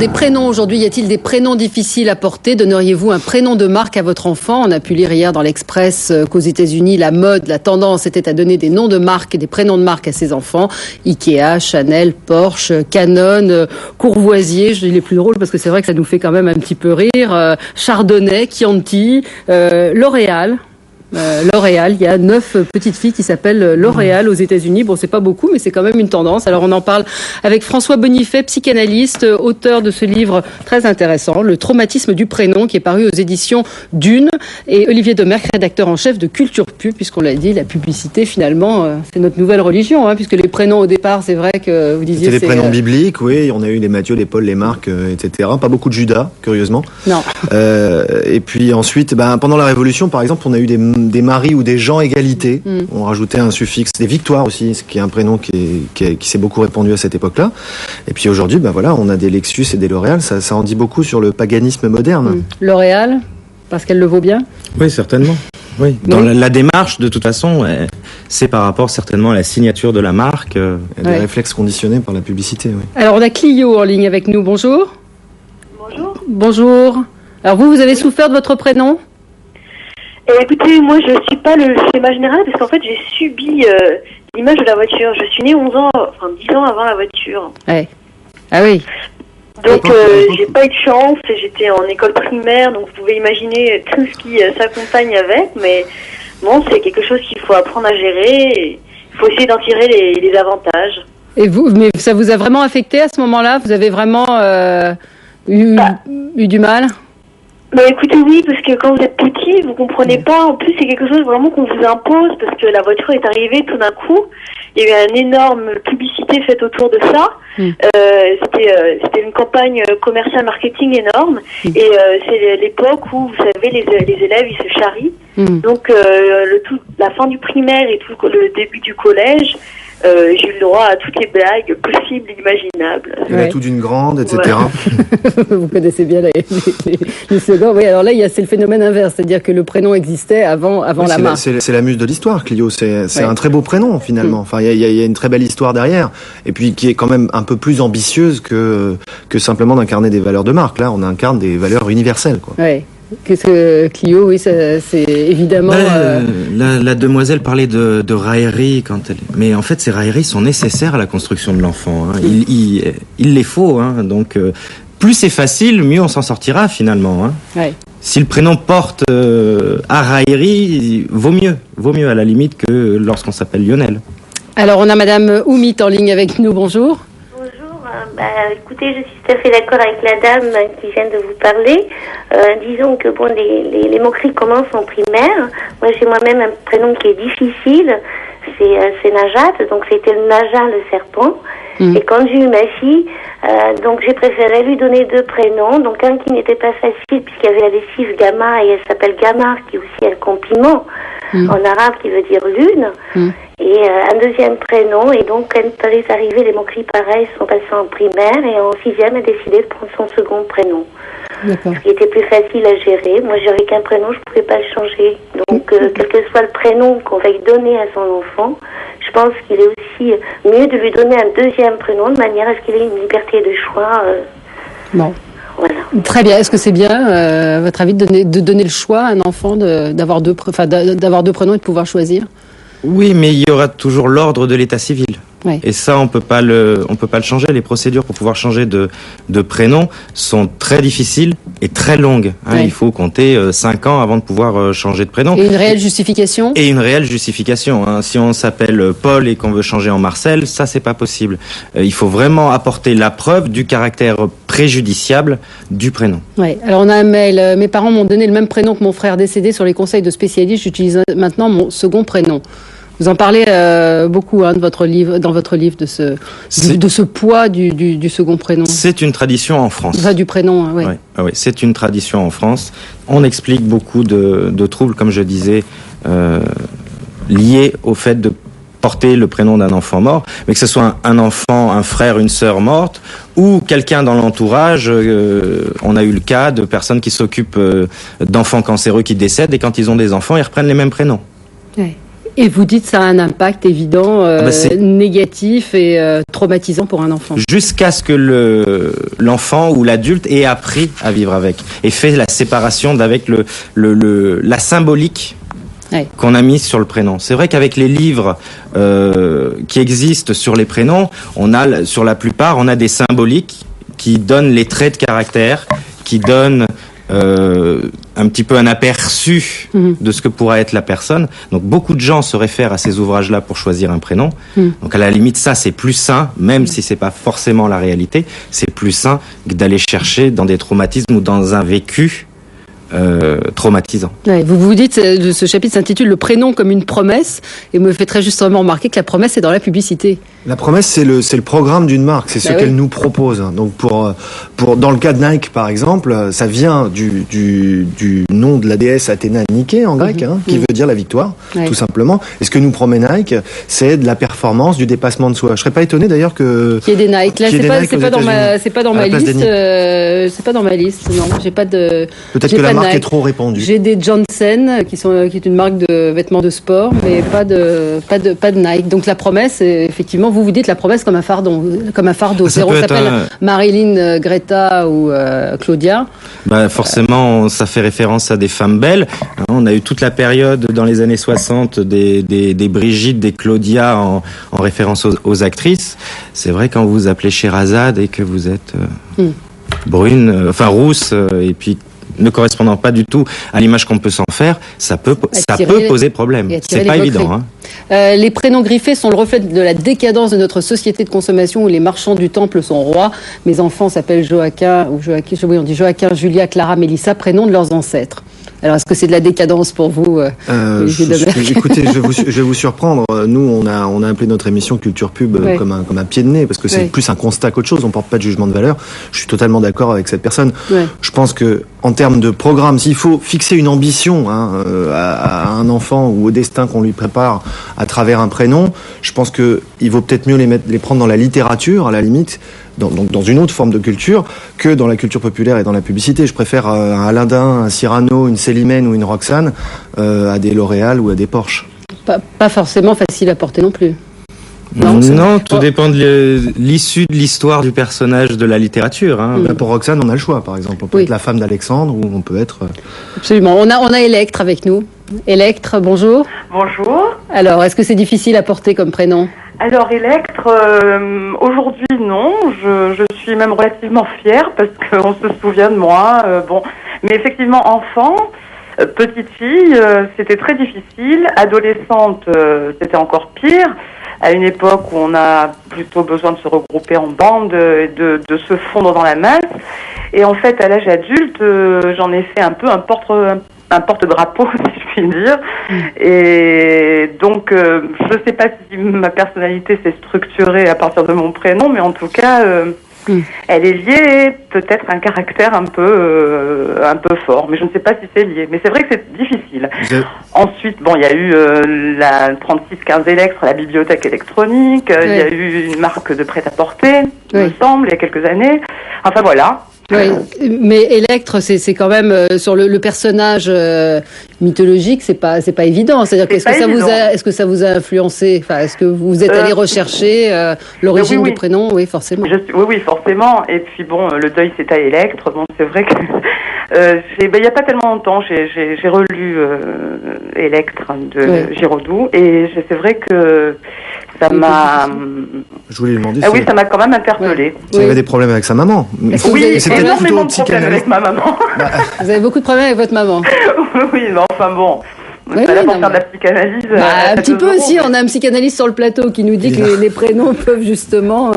des prénoms aujourd'hui. Y a-t-il des prénoms difficiles à porter? Donneriez-vous un prénom de marque à votre enfant? On a pu lire hier dans l'Express qu'aux États-Unis, la mode, la tendance était à donner des noms de marque et des prénoms de marque à ses enfants. Ikea, Chanel, Porsche, Canon, Courvoisier. Je dis les plus drôles parce que c'est vrai que ça nous fait quand même un petit peu rire. Chardonnay, Chianti, L'Oréal. L'Oréal, il y a 9 petites filles qui s'appellent L'Oréal aux États-Unis. Bon, c'est pas beaucoup, mais c'est quand même une tendance. Alors, on en parle avec François Bonifay, psychanalyste, auteur de ce livre très intéressant, Le traumatisme du prénom, qui est paru aux éditions Dune, et Olivier Demerck, rédacteur en chef de Culture Pub, puisqu'on l'a dit, la publicité, finalement, c'est notre nouvelle religion, puisque les prénoms, au départ, c'est vrai que vous disiez... C'était des prénoms bibliques, oui. On a eu les Matthieu, les Paul, les Marc, etc. Pas beaucoup de Judas, curieusement. Non. Et puis ensuite, pendant la Révolution, par exemple, on a eu des Marie ou des Jean égalité. On rajoutait un suffixe, des Victoires aussi, ce qui est un prénom qui s'est beaucoup répandu à cette époque-là. Et puis aujourd'hui, on a des Lexus et des L'Oréal. Ça en dit beaucoup sur le paganisme moderne. L'Oréal, parce qu'elle le vaut bien? Oui, certainement. Oui. Dans la démarche, de toute façon, c'est par rapport certainement à la signature de la marque. Des réflexes conditionnés par la publicité. Oui. Alors, on a Clio en ligne avec nous. Bonjour. Bonjour. Bonjour. Alors, vous avez souffert de votre prénom? Écoutez, moi je suis pas le schéma général parce qu'en fait j'ai subi l'image de la voiture. Je suis née 10 ans avant la voiture. Ouais. Ah oui. Donc j'ai pas eu de chance, j'étais en école primaire, donc vous pouvez imaginer tout ce qui s'accompagne avec, mais bon, c'est quelque chose qu'il faut apprendre à gérer, et il faut essayer d'en tirer les avantages. Et vous, mais ça vous a vraiment affecté à ce moment-là? Vous avez vraiment eu du mal? Mais écoutez, oui, parce que quand vous êtes petit, vous comprenez pas. En plus, c'est quelque chose vraiment qu'on vous impose, parce que la voiture est arrivée tout d'un coup. Il y a eu une énorme publicité faite autour de ça. C'était une campagne commerciale marketing énorme. Et c'est l'époque où, vous savez, les élèves, ils se charrient. Donc, la fin du primaire et tout le début du collège, j'ai eu le droit à toutes les blagues possibles et imaginables. La tout d'une grande, etc. Ouais. Vous connaissez bien les slogans. Oui, alors là, c'est le phénomène inverse, c'est-à-dire que le prénom existait avant la marque. C'est la muse de l'histoire, Clio. C'est un très beau prénom, finalement. Enfin, il y a une très belle histoire derrière. Et puis, qui est quand même un peu plus ambitieuse que simplement d'incarner des valeurs de marque. Là, on incarne des valeurs universelles, quoi. Ouais. Qu'est-ce que Clio, oui, c'est évidemment... La demoiselle parlait de raillerie mais en fait, ces railleries sont nécessaires à la construction de l'enfant. Il les faut, donc plus c'est facile, mieux on s'en sortira finalement. Ouais. Si le prénom porte à raillerie, vaut mieux à la limite que lorsqu'on s'appelle Lionel. Alors on a Madame Oumit en ligne avec nous, bonjour. Écoutez, je suis tout à fait d'accord avec la dame qui vient de vous parler. Disons que les moqueries commencent en primaire. Moi, j'ai moi-même un prénom qui est difficile. C'est Najat, donc c'était le Naja, le serpent. Et quand j'ai eu ma fille, donc j'ai préféré lui donner 2 prénoms. Donc un qui n'était pas facile puisqu'il y avait la lessive Gamma et elle s'appelle Gamar, qui est aussi un compliment en arabe qui veut dire lune. Et un deuxième prénom. Et donc quand elle est arrivée, les moqueries pareilles sont passées en primaire et en 6e, elle a décidé de prendre son second prénom. D'accord. Ce qui était plus facile à gérer. Moi, j'avais qu'un prénom, je ne pouvais pas le changer. Donc, quel que soit le prénom qu'on va donner à son enfant, je pense qu'il est aussi mieux de lui donner un deuxième prénom de manière à ce qu'il ait une liberté de choix. Bon. Voilà. Très bien. Est-ce que c'est bien, à votre avis, de donner le choix à un enfant d'avoir deux prénoms et de pouvoir choisir? Oui, mais il y aura toujours l'ordre de l'état civil. Ouais. Et ça, on peut pas le changer. Les procédures pour pouvoir changer de prénom sont très difficiles et très longues. Ouais. Il faut compter 5 ans avant de pouvoir changer de prénom. Et une réelle justification? Et une réelle justification. Si on s'appelle Paul et qu'on veut changer en Marcel, ça c'est pas possible. Il faut vraiment apporter la preuve du caractère préjudiciable du prénom. Ouais. Alors on a un mail. Mes parents m'ont donné le même prénom que mon frère décédé. Sur les conseils de spécialistes, j'utilise maintenant mon second prénom. Vous en parlez beaucoup dans votre livre, de ce poids du second prénom. C'est une tradition en France. Enfin, du prénom, oui. Ouais, c'est une tradition en France. On explique beaucoup de troubles, comme je disais, liés au fait de porter le prénom d'un enfant mort, mais que ce soit un enfant, un frère, une sœur morte, ou quelqu'un dans l'entourage. On a eu le cas de personnes qui s'occupent d'enfants cancéreux qui décèdent, et quand ils ont des enfants, ils reprennent les mêmes prénoms. Ouais. Et vous dites que ça a un impact évident, négatif et traumatisant pour un enfant. Jusqu'à ce que l'enfant ou l'adulte ait appris à vivre avec et fait la séparation d'avec la symbolique qu'on a mise sur le prénom. C'est vrai qu'avec les livres qui existent sur les prénoms, sur la plupart, on a des symboliques qui donnent les traits de caractère, qui donnent un petit peu un aperçu de ce que pourrait être la personne. Donc beaucoup de gens se réfèrent à ces ouvrages-là pour choisir un prénom. Donc à la limite, ça c'est plus sain, même si c'est pas forcément la réalité, c'est plus sain que d'aller chercher dans des traumatismes ou dans un vécu traumatisant. Ouais, vous dites, ce chapitre s'intitule « Le prénom comme une promesse » et me fait très justement remarquer que la promesse est dans la publicité. La promesse, c'est le programme d'une marque, c'est ce qu'elle nous propose. Donc dans le cas de Nike, par exemple, ça vient du nom de la déesse Athéna Nike en grec, qui veut dire la victoire, tout simplement. Et ce que nous promet Nike, c'est de la performance, du dépassement de soi. Je serais pas étonné d'ailleurs que qu'il y ait des Nike. Là, c'est pas dans ma liste. C'est pas dans ma liste. Non, j'ai pas de. Peut-être que la marque est trop répandue. J'ai des Johnson qui est une marque de vêtements de sport, mais pas de Nike. Donc la promesse, effectivement, vous dites la promesse comme un fardeau. Ça s'appelle Marilyn, Greta ou Claudia. Forcément, ça fait référence à des femmes belles. On a eu toute la période dans les années 60 des Brigitte, des Claudia en référence aux actrices. C'est vrai quand vous vous appelez Sherazade et que vous êtes brune, rousse, et puis ne correspondant pas du tout à l'image qu'on peut s'en faire, ça peut poser problème. C'est pas évident. Les prénoms griffés sont le reflet de la décadence de notre société de consommation où les marchands du temple sont rois. Mes enfants s'appellent Joachim, on dit Joachim, Julia, Clara, Mélissa, prénoms de leurs ancêtres. Alors, est-ce que c'est de la décadence pour vous, écoutez, je vais vous surprendre. Nous, on a appelé notre émission Culture Pub comme un pied de nez, parce que c'est plus un constat qu'autre chose. On porte pas de jugement de valeur. Je suis totalement d'accord avec cette personne. Je pense que, en termes de programme, s'il faut fixer une ambition à un enfant ou au destin qu'on lui prépare à travers un prénom, je pense que il vaut peut-être mieux les prendre dans la littérature, à la limite, dans une autre forme de culture, que dans la culture populaire et dans la publicité. Je préfère un Aladdin, un Cyrano, une Célimène ou une Roxane à des L'Oréal ou à des Porsche. Pas forcément facile à porter non plus. Non, tout dépend de l'issue de l'histoire du personnage de la littérature. Pour Roxane, on a le choix, par exemple. On peut être la femme d'Alexandre ou on peut être... Absolument. On a Electre avec nous. Electre, bonjour. Bonjour. Alors, est-ce que c'est difficile à porter comme prénom ? Alors, Electre, aujourd'hui, non. Je suis même relativement fière parce qu'on se souvient de moi. Mais effectivement, enfant... petite fille, c'était très difficile. Adolescente, c'était encore pire. À une époque où on a plutôt besoin de se regrouper en bande et de se fondre dans la masse. Et en fait, à l'âge adulte, j'en ai fait un peu un porte-drapeau, si je puis dire. Et donc, je sais pas si ma personnalité s'est structurée à partir de mon prénom, mais en tout cas... elle est liée peut-être à un caractère un peu fort, mais je ne sais pas si c'est lié. Mais c'est vrai que c'est difficile. Ensuite, il y a eu la 3615 Electre, la bibliothèque électronique. Il y a eu une marque de prêt-à-porter, il me semble, il y a quelques années. Enfin voilà. Oui, mais Electre, c'est quand même sur le personnage mythologique, c'est pas évident. C'est-à-dire est-ce que ça vous a influencé ? Enfin, est-ce que vous êtes allé rechercher l'origine du prénom ? Oui, forcément. Oui, forcément. Et puis le deuil c'est à Electre. C'est vrai que il y a pas tellement longtemps, j'ai relu Electre de Giraudoux et c'est vrai que ça m'a. Je voulais lui demander. Oui, ça m'a quand même interpellée. Vous avez des problèmes avec sa maman. Oui, c'était énormément de problèmes avec ma maman. Vous avez beaucoup de problèmes avec votre maman. Oui, mais enfin bon. On pas là pour faire de la psychanalyse. Un petit peu aussi, on a un psychanalyste sur le plateau qui nous dit que les prénoms peuvent justement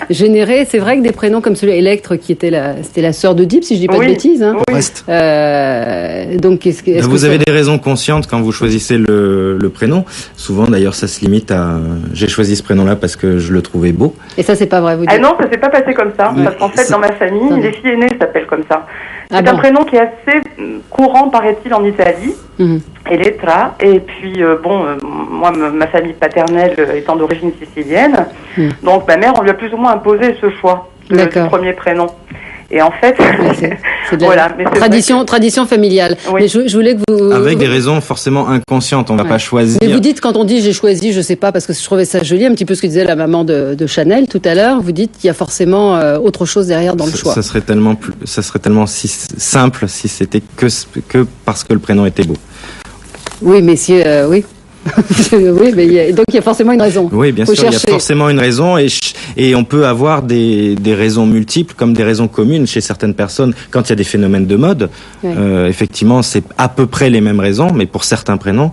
générer. C'est vrai que des prénoms comme celui Electre, c'était la sœur de Deep, si je dis pas de bêtises. Donc, vous avez des raisons conscientes quand vous choisissez le prénom. Souvent, d'ailleurs, ça se limite à j'ai choisi ce prénom-là parce que je le trouvais beau. Et ça, c'est pas vrai, vous dites ? Non, ça s'est pas passé comme ça. Parce qu'en fait, dans ma famille, les filles aînées s'appellent comme ça. C'est un prénom qui est assez courant, paraît-il, en Italie. Elettra. Et puis, moi, ma famille paternelle étant d'origine sicilienne, donc ma mère, on lui a plus ou moins imposé ce choix du premier prénom. Et en fait, c'est de la tradition familiale. Oui. Mais je voulais que vous... Avec des raisons forcément inconscientes, on va pas choisir. Mais vous dites, quand on dit j'ai choisi, je sais pas, parce que je trouvais ça joli, un petit peu ce que disait la maman de Chanel tout à l'heure, vous dites qu'il y a forcément autre chose derrière dans le choix. Ça serait tellement si simple si c'était que parce que le prénom était beau. Oui, mais si, oui. Oui, mais donc il y a forcément une raison. Oui, bien sûr, il y a forcément une raison et on peut avoir des raisons multiples comme des raisons communes chez certaines personnes quand il y a des phénomènes de mode. Oui. Effectivement, c'est à peu près les mêmes raisons, mais pour certains prénoms,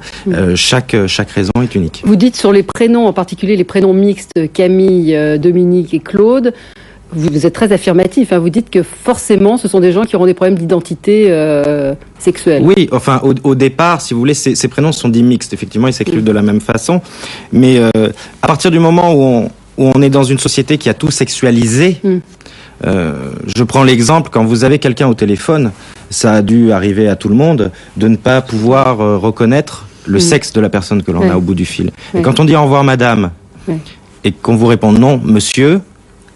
chaque raison est unique. Vous dites sur les prénoms, en particulier les prénoms mixtes, Camille, Dominique et Claude, vous êtes très affirmatif, hein. Vous dites que forcément, ce sont des gens qui auront des problèmes d'identité sexuelle. Oui, enfin, au départ, si vous voulez, ces prénoms sont dits mixtes. Effectivement, ils s'écrivent de la même façon. Mais à partir du moment où on est dans une société qui a tout sexualisé, je prends l'exemple, quand vous avez quelqu'un au téléphone, ça a dû arriver à tout le monde, de ne pas pouvoir reconnaître le sexe de la personne que l'on a au bout du fil. Et quand on dit au revoir madame, et qu'on vous répond non monsieur,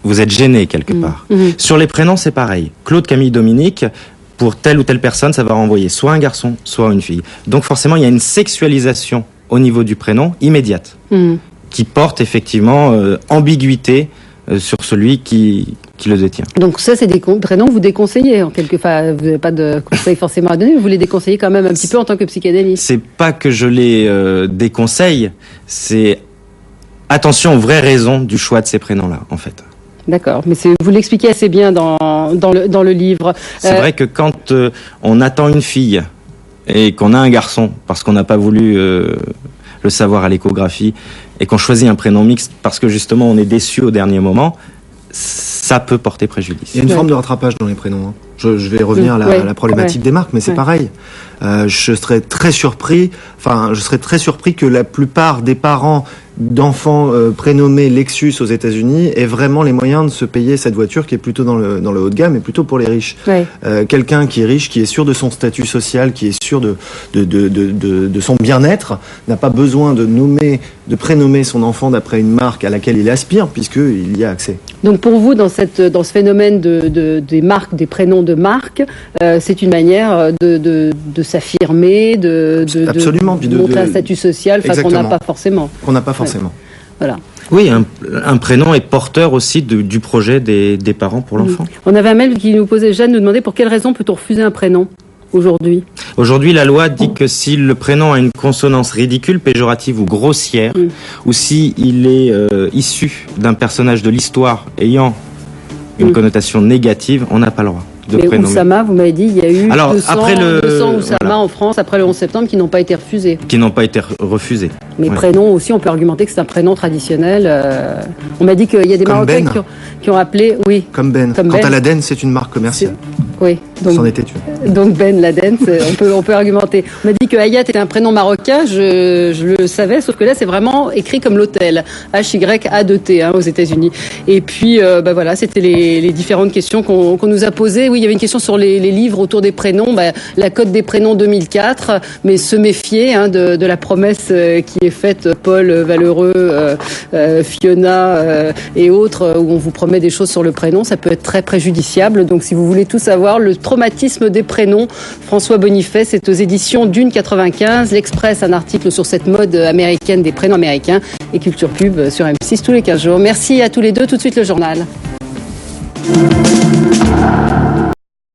vous êtes gêné quelque part. Sur les prénoms, c'est pareil. Claude, Camille, Dominique, pour telle ou telle personne, ça va renvoyer soit un garçon, soit une fille. Donc forcément, il y a une sexualisation au niveau du prénom immédiate, qui porte effectivement ambiguïté sur celui qui le détient. Donc ça, c'est des prénoms que vous déconseillez en quelque part. Vous n'avez pas de conseils forcément à donner, mais vous les déconseillez quand même un petit peu en tant que psychanalyste. C'est pas que je les déconseille, c'est attention aux vraies raisons du choix de ces prénoms-là, en fait. D'accord, mais vous l'expliquez assez bien dans le livre. C'est vrai que quand on attend une fille et qu'on a un garçon, parce qu'on n'a pas voulu le savoir à l'échographie, et qu'on choisit un prénom mixte parce que justement on est déçu au dernier moment, ça peut porter préjudice. Il y a une forme de rattrapage dans les prénoms. Hein. Je vais revenir à la problématique des marques, mais c'est pareil. Je serais très surpris que la plupart des parents d'enfants prénommés Lexus aux États-Unis aient vraiment les moyens de se payer cette voiture qui est plutôt dans le haut de gamme et plutôt pour les riches. Quelqu'un qui est riche, qui est sûr de son statut social, qui est sûr de son bien-être, n'a pas besoin de prénommer son enfant d'après une marque à laquelle il aspire, puisqu'il y a accès. Donc pour vous, dans ce phénomène des marques, des prénoms de marque, c'est une manière de s'affirmer, de montrer un statut social qu'on n'a pas forcément. Voilà. Oui, un prénom est porteur aussi du projet des parents pour l'enfant. On avait un mail qui nous posait, Jeanne nous demandait pour quelle raison peut-on refuser un prénom aujourd'hui ? Aujourd'hui, la loi dit que si le prénom a une consonance ridicule, péjorative ou grossière, ou si il est issu d'un personnage de l'histoire ayant une connotation négative, on n'a pas le droit de prénommer. Oussama, vous m'avez dit, il y a eu 200 Oussama en France après le 11 septembre qui n'ont pas été refusés. Qui n'ont pas été refusés. Mais prénom aussi, on peut argumenter que c'est un prénom traditionnel. On m'a dit qu'il y a des Marocains qui ont appelé... Oui. Comme Ben. Quant à Laden, c'est une marque commerciale. Oui. C'en était une. Donc Ben Laden, on peut argumenter. On m'a dit que Hayat était un prénom marocain, je le savais, sauf que là c'est vraiment écrit comme l'hôtel, H-Y-A-2-T aux États-Unis. Et puis voilà, c'était les différentes questions qu'on nous a posées. Oui, il y avait une question sur les livres autour des prénoms, la Cote des prénoms 2004, mais se méfier de la promesse qui est faite, Paul Valheureux, Fiona et autres, où on vous promet des choses sur le prénom, ça peut être très préjudiciable. Donc si vous voulez tout savoir, le traumatisme des prénoms, François Bonifay, c'est aux éditions Dune 95, l'Express, un article sur cette mode américaine des prénoms américains, et Culture Pub sur M6 tous les 15 jours. Merci à tous les deux, tout de suite le journal.